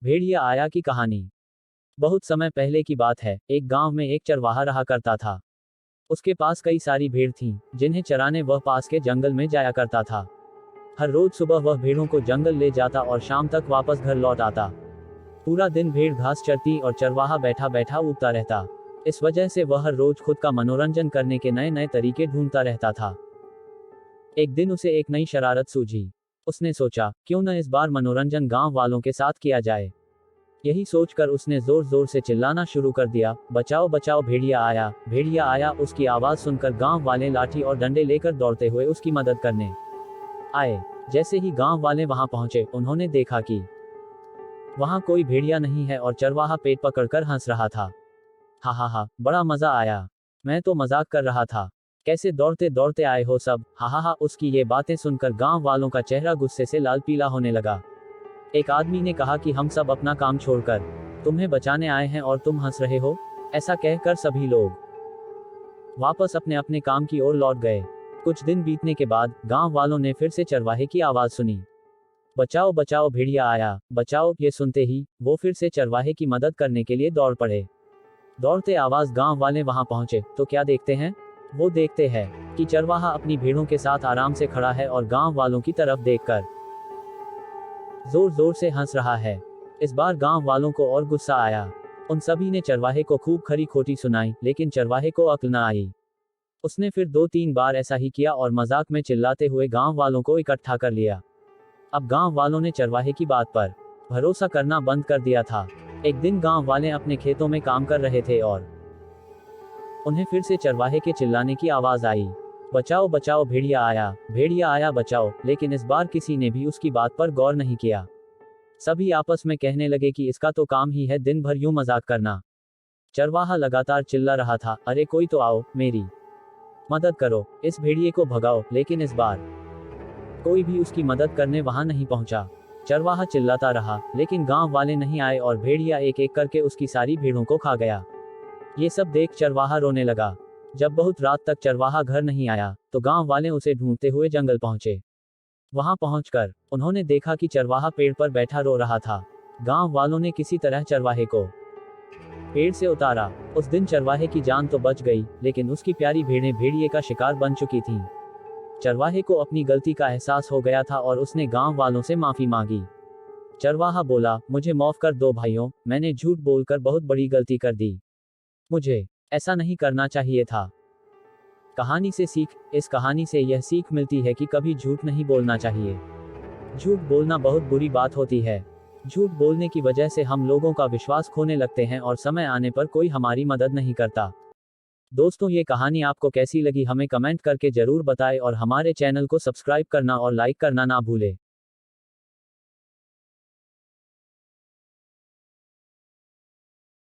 भेड़िया आया की कहानी। बहुत समय पहले की बात है, एक गांव में एक चरवाहा रहा करता था। उसके पास कई सारी भेड़ थीं, जिन्हें चराने वह पास के जंगल में जाया करता था। हर रोज सुबह वह भेड़ों को जंगल ले जाता और शाम तक वापस घर लौट आता। पूरा दिन भेड़ घास चरती और चरवाहा बैठा बैठा ऊबता रहता। इस वजह से वह हर रोज खुद का मनोरंजन करने के नए नए तरीके ढूंढता रहता था। एक दिन उसे एक नई शरारत सूझी। उसने सोचा, क्यों न इस बार मनोरंजन गांव वालों के साथ किया जाए। यही सोचकर उसने जोर जोर से चिल्लाना शुरू कर दिया, बचाओ बचाओ भेड़िया आया, भेड़िया आया। उसकी आवाज सुनकर गांव वाले लाठी और डंडे लेकर दौड़ते हुए उसकी मदद करने आए। जैसे ही गांव वाले वहां पहुंचे, उन्होंने देखा कि वहां कोई भेड़िया नहीं है और चरवाहा पेट पकड़कर हंस रहा था। हा हा हा, बड़ा मजा आया। मैं तो मजाक कर रहा था। कैसे दौड़ते दौड़ते आए हो सब, हा हा हा। उसकी ये बातें सुनकर गांव वालों का चेहरा गुस्से से लाल पीला होने लगा। एक आदमी ने कहा कि हम सब अपना काम छोड़कर तुम्हें बचाने आए हैं और तुम हंस रहे हो। ऐसा कहकर सभी लोग वापस अपने अपने काम की ओर लौट गए। कुछ दिन बीतने के बाद गांव वालों ने फिर से चरवाहे की आवाज सुनी, बचाओ बचाओ भेड़िया आया, बचाओ। ये सुनते ही वो फिर से चरवाहे की मदद करने के लिए दौड़ पड़े। दौड़ते आवाज गांव वाले वहां पहुंचे तो क्या देखते हैं? वो देखते हैं कि चरवाहा अपनी भेड़ों के साथ आराम से खड़ा है और गांव वालों की तरफ देखकर जोर जोर से हंस रहा है। इस बार गांव वालों को और गुस्सा आया। उन सभी ने चरवाहे को खूब खरी खोटी सुनाई, लेकिन चरवाहे को अक्ल न आई। उसने फिर 2-3 बार ऐसा ही किया और मजाक में चिल्लाते हुए गांव वालों को इकट्ठा कर लिया। अब गांव वालों ने चरवाहे की बात पर भरोसा करना बंद कर दिया था। एक दिन गांव वाले अपने खेतों में काम कर रहे थे और उन्हें फिर से चरवाहे के चिल्लाने की आवाज आई, बचाओ बचाओ भेड़िया आया बचाओ। लेकिन इस बार किसी ने भी उसकी बात पर गौर नहीं किया। सभी आपस में कहने लगे कि इसका तो काम ही है दिन भर यूं मजाक करना। चरवाहा लगातार चिल्ला रहा था, अरे कोई तो आओ, मेरी मदद करो, इस भेड़िए को भगाओ। लेकिन इस बार कोई भी उसकी मदद करने वहां नहीं पहुंचा। चरवाहा चिल्लाता रहा, लेकिन गांव वाले नहीं आए और भेड़िया एक एक करके उसकी सारी भेड़ों को खा गया। ये सब देख चरवाहा रोने लगा। जब बहुत रात तक चरवाहा घर नहीं आया, तो गांव वाले उसे ढूंढते हुए जंगल पहुंचे। वहां पहुंचकर उन्होंने देखा कि चरवाहा पेड़ पर बैठा रो रहा था। गांव वालों ने किसी तरह चरवाहे को पेड़ से उतारा। उस दिन चरवाहे की जान तो बच गई, लेकिन उसकी प्यारी भेड़ें भेड़िए का शिकार बन चुकी थीं। चरवाहे को अपनी गलती का एहसास हो गया था और उसने गांव वालों से माफी मांगी। चरवाहा बोला, मुझे माफ कर दो भाइयों, मैंने झूठ बोलकर बहुत बड़ी गलती कर दी। मुझे ऐसा नहीं करना चाहिए था। कहानी से सीख। इस कहानी से यह सीख मिलती है कि कभी झूठ नहीं बोलना चाहिए। झूठ बोलना बहुत बुरी बात होती है। झूठ बोलने की वजह से हम लोगों का विश्वास खोने लगते हैं और समय आने पर कोई हमारी मदद नहीं करता। दोस्तों, ये कहानी आपको कैसी लगी हमें कमेंट करके जरूर बताएं और हमारे चैनल को सब्सक्राइब करना और लाइक करना ना भूलें।